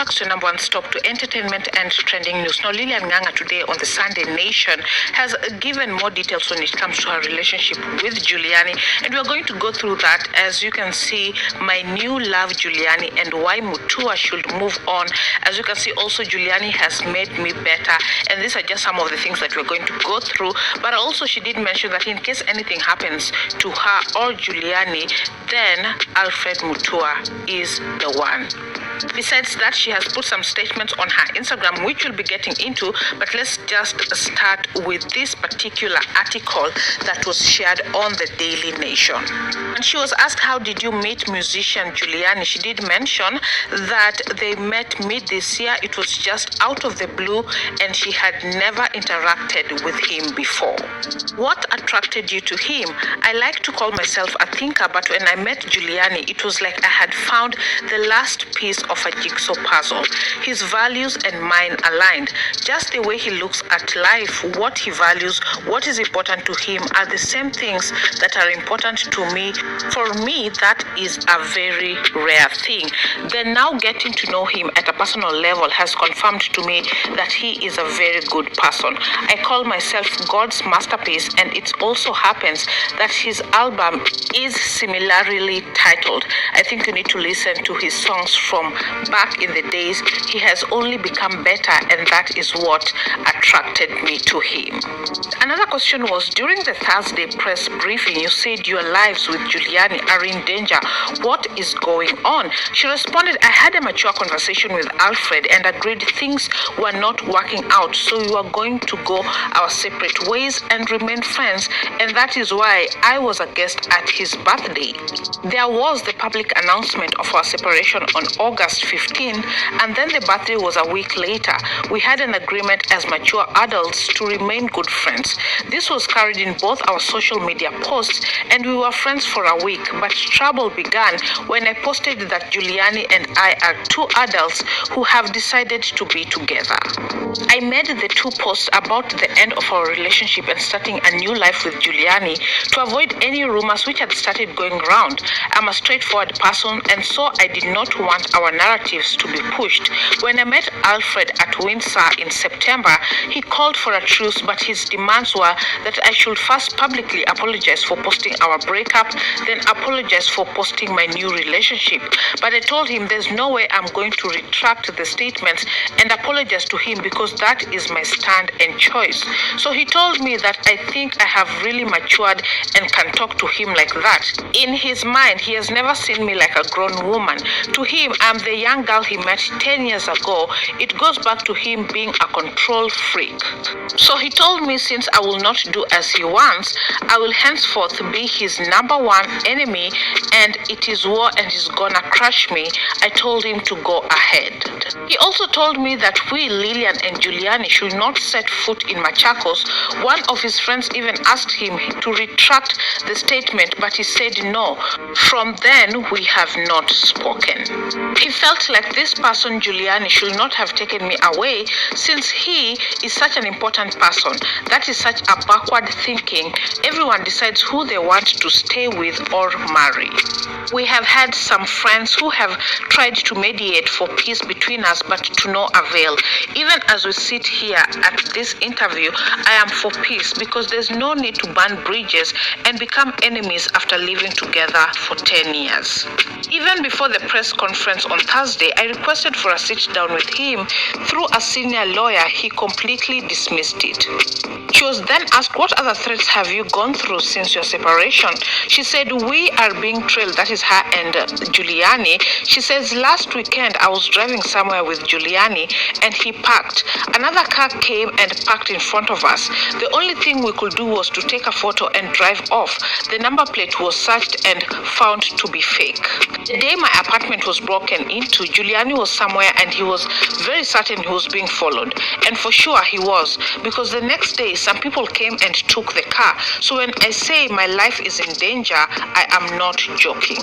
Parks, your number one stop to entertainment and trending news. Now, Lilian Nganga today on the Sunday Nation has given more details when it comes to her relationship with Juliani, and we're going to go through that. As you can see, my new love Juliani and why Mutua should move on. As you can see, also Juliani has made me better, and these are just some of the things that we're going to go through. But also she did mention that in case anything happens to her or Juliani, then ALFRED Mutua is the one. Besides that, she has put some statements on her Instagram, which we'll be getting into, but let's just start with this particular article that was shared on the Daily Nation. And she was asked, how did you meet musician Juliani? She did mention that they met mid this year. It was just out of the blue, and she had never interacted with him before. What attracted you to him? I like to call myself a thinker, but when I met Juliani, it was like I had found the last piece of a jigsaw puzzle. His values and mine aligned. Just the way he looks at life, what he values, what is important to him are the same things that are important to me. For me, that is a very rare thing. Then now getting to know him at a personal level has confirmed to me that he is a very good person. I call myself God's masterpiece, and it also happens that his album is similarly titled. I think you need to listen to his songs from back in the days. He has only become better, and that is what attracted me to him. Another question was, during the Thursday press briefing, you said your lives with Juliani are in danger. What is going on? She responded, I had a mature conversation with ALFRED and agreed things were not working out, so we were going to go our separate ways and remain friends, and that is why I was a guest at his birthday. There was the public announcement of our separation on August 15, and then the birthday was a week later. We had an agreement as mature adults to remain good friends. This was carried in both our social media posts, and we were friends for a week, but trouble began when I posted that Juliani and I are two adults who have decided to be together. I made the two posts about the end of our relationship and starting a new life with Juliani to avoid any rumors which had started going around. I'm a straightforward person, and so I did not want our narratives to be pushed. When I met ALFRED at Windsor in September, he called for a truce, but his demands were that I should first publicly apologize for posting our breakup, then apologize for posting my new relationship. But I told him there's no way I'm going to retract the statements and apologize to him, because that is my stand and choice. So he told me that I think I have really matured and can talk to him like that. In his mind, he has never seen me like a grown woman. To him, I'm the young girl he met 10 years ago. It goes back to him being a control freak. So he told me since I will not do as he wants, I will henceforth be his number one enemy, and it is war and he's gonna crush me. I told him to go ahead. He also told me that we, Lilian and Juliani, should not set foot in Machakos. One of his friends even asked him to retract the statement, but he said no. From then, we have not spoken. He felt like this person, Juliani, should not have taken me away, since he is such an important person. That is such a backward thinking. Everyone decides who they want to stay with or marry. We have had some friends who have tried to mediate for peace between us, but to no avail. Even as we sit here at this interview, I am for peace, because there's no need to burn bridges and become enemies after living together for 10 years. Even before the press conference on Thursday, I requested for a sit down with him. Through a senior lawyer, he completely dismissed it. She was then asked, what other threats have you gone through since your separation? She said, we are being trailed. That is her and Juliani. She says, last weekend I was driving somewhere with Juliani and he parked. Another car came and parked in front of us. The only thing we could do was to take a photo and drive off. The number plate was searched and found to be fake. The day my apartment was broken into, Juliani was somewhere and he was very certain he was being followed. And for sure he was, because the next day some people came and took the car. So when I say my life is in danger, I am not joking.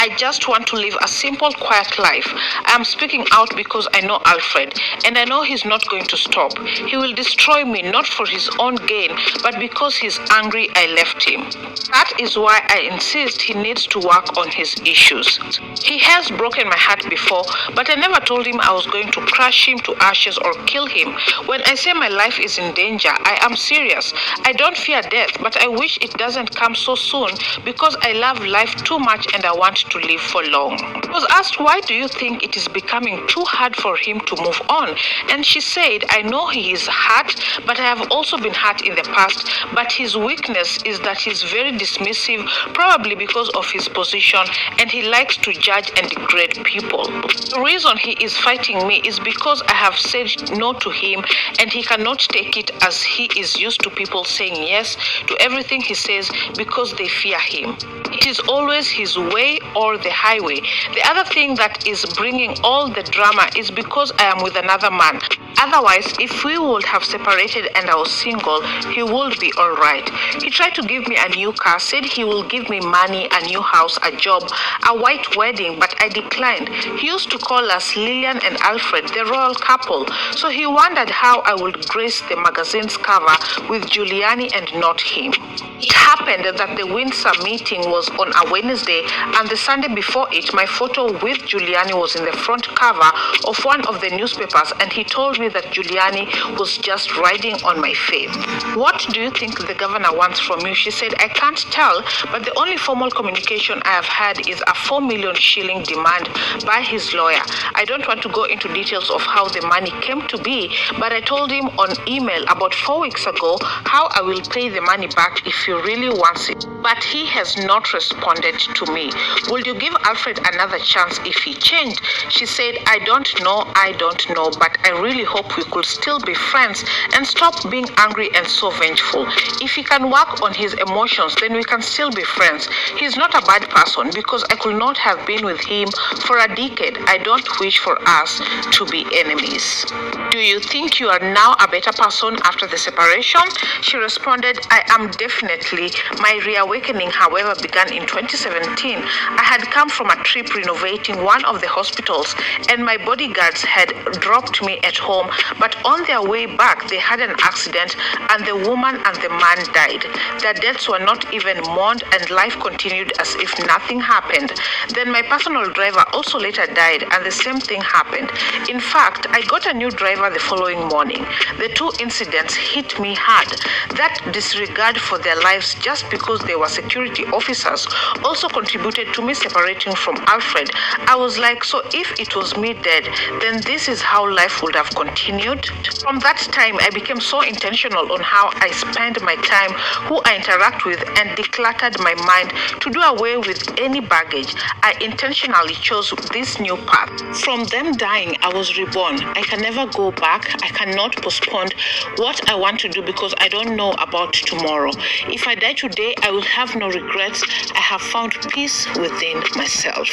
I just want to live a simple, quiet life. I am speaking out because I know Alfred, and I know he's not going to stop. He will destroy me not for his own gain, but because he's angry I left him. That is why I insist he needs to work on his issues. He has broken my heart before, but I never told him I was going to crush him to ashes or kill him. When I say my life is in danger, I am serious. I don't fear death, but I wish it doesn't come so soon because I love life too much and I want to live for long. I was asked, why do you think it is becoming too hard for him to move on? And she said, I know he is hurt, but I have also been hurt in the past, but his weakness is that he's very dismissive, probably because of his position, and he likes to judge and degrade people. The reason he is fighting me is because I have said no to him, and he cannot take it as he is used to people saying yes to everything he says because they fear him. It is always his way or the highway. The other thing that is bringing all the drama is because I am with another man. Otherwise, if we would have separated and I was single, he would be all right. He tried to give me a new car, said he will give me money, a new house, a job, a white wedding, but I declined. He used to call us Lilian and Alfred, the royal couple. So he wondered how I would grace the magazine's cover with Juliani and not him. It happened that the Windsor meeting was on a Wednesday, and the Sunday before it, my photo with Juliani was in the front cover of one of the newspapers, and he told me that Juliani was just riding on my fame. What do you think the governor wants from you? She said, I can't tell, but the only formal communication I have had is a 4 million shilling demand by his lawyer. I don't want to go into details of how the money came to be, but I told him on email about 4 weeks ago how I will pay the money back if he really wants it. But he has not responded to me. Will you give Alfred another chance if he changed? She said, I don't know, but I really hope we could still be friends and stop being angry and so vengeful. If he can work on his emotions, then we can still be friends. He's not a bad person because I could not have been with him for a decade. I don't wish for us to be enemies. Do you think you are now a better person after the separation? She responded, I am definitely. My reawakening, however, began in 2017. I had come from a trip renovating one of the hospitals, and my bodyguards had dropped me at home, but on their way back they had an accident and the woman and the man died. Their deaths were not even mourned and life continued as if nothing happened. Then my personal driver also later died and the same thing happened. In fact, I got a new driver the following morning. The two incidents hit me hard. That disregard for their lives just because they were security officers also contributed to me separating from Alfred. I was like, so if it was me dead, then this is how life would have continued. From that time, I became so intentional on how I spend my time, who I interact with, and decluttered my mind to do away with any baggage. I intentionally chose this new path. From them dying, I was reborn. I can never go back. I cannot postpone what I want to do because I don't know about tomorrow. If I die today, I will have no regrets. I have found peace within myself.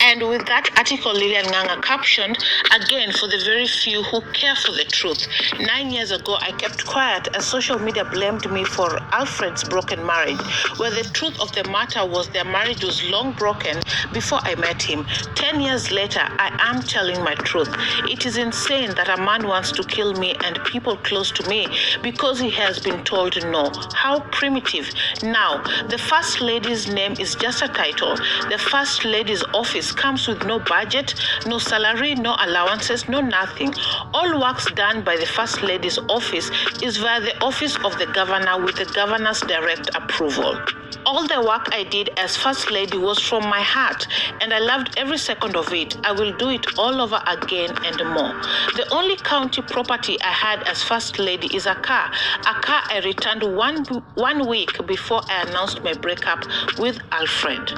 And with that article, Lilian Nganga captioned, again, for the very few who care for the truth. 9 years ago, I kept quiet as social media blamed me for Alfred's broken marriage, where the truth of the matter was their marriage was long broken before I met him. 10 years later, I am telling my truth. It is insane that a man wants to kill me and people close to me because he has been told no. How primitive. Now, the First Lady's name is just a title. The First Lady's office comes with no budget, no salary, no allowances, no nothing. All works done by the First Lady's office is via the office of the governor with the governor's direct approval. All the work I did as First Lady was from my heart, and I loved every second of it. I will do it all over again and more. The only county property I had as First Lady is a car I returned one week before I announced my breakup with Alfred.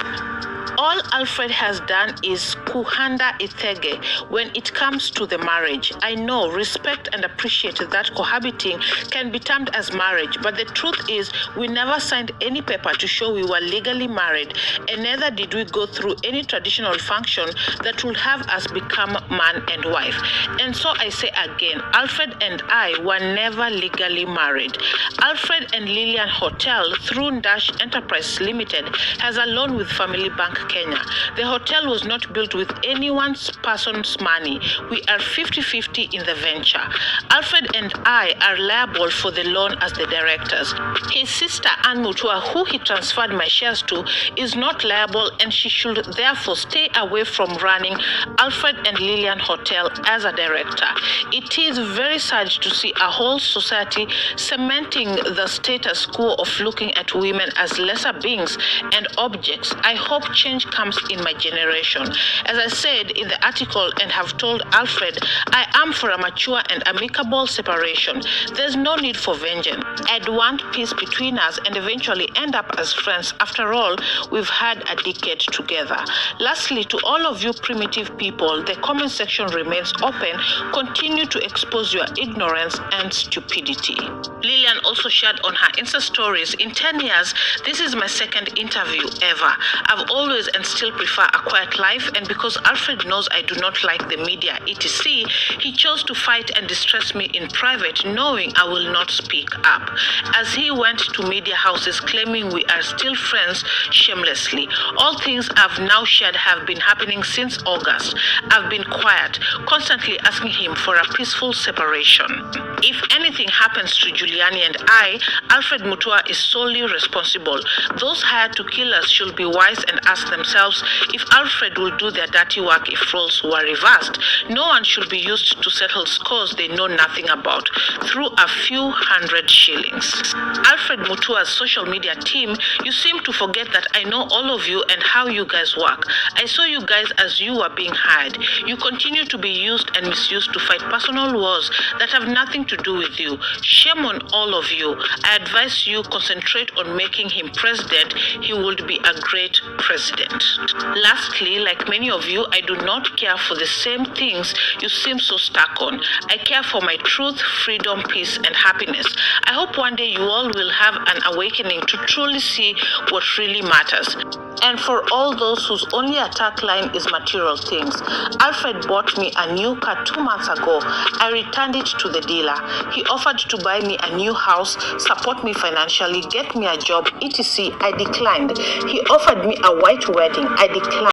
All Alfred has done is kuhanda ithege when it comes to the marriage. I know, respect and appreciate that cohabiting can be termed as marriage, but the truth is we never signed any paper to show we were legally married, and neither did we go through any traditional function that would have us become man and wife. And so I say again, Alfred and I were never legally married. Alfred and Lilian Hotel through Dash Enterprise Limited has a loan with Family Bank Kenya. The hotel was not built with anyone's person's money. We are 50-50 in the venture. Alfred and I are liable for the loan as the directors. His sister Anne Mutua, who he transferred my shares to, is not liable, and she should therefore stay away from running Alfred and Lilian Hotel as a director. It is very sad to see a whole society cementing the status quo of looking at women as lesser beings and objects. I hope change comes in my generation. As I said in the article and have told Alfred, I am for a mature and amicable separation. There's no need for vengeance. I'd want peace between us and eventually end up as friends. After all, we've had a decade together. Lastly, to all of you primitive people, the comment section remains open. Continue to expose your ignorance and stupidity. Lilian also shared on her Insta stories, in 10 years, this is my second interview ever. I've always and still prefer a quiet life, and because Alfred knows I do not like the media, etc., he chose to fight and distress me in private, knowing I will not speak up. As he went to media houses claiming we are still friends shamelessly. All things I've now shared have been happening since August. I've been quiet, constantly asking him for a peaceful separation. If anything happens to Juliani and I, Alfred Mutua is solely responsible. Those hired to kill us should be wise and ask themselves if Alfred will do their dirty work if roles were reversed. No one should be used to settle scores they know nothing about through a few hundred shillings. Alfred Mutua's social media team, you seem to forget that I know all of you and how you guys work. I saw you guys as you were being hired. You continue to be used and misused to fight personal wars that have nothing to do with you. Shame on all of you. I advise you concentrate on making him president. He would be a great president. Lastly, like many of you, I do not care for the same things you seem so stuck on. I care for my truth, freedom, peace, and happiness. I hope one day you all will have an awakening to truly see what really matters. And for all those whose only attack line is material things, Alfred bought me a new car 2 months ago. I returned it to the dealer. He offered to buy me a new house, support me financially, get me a job, etc. I declined. He offered me a white wedding. I declined.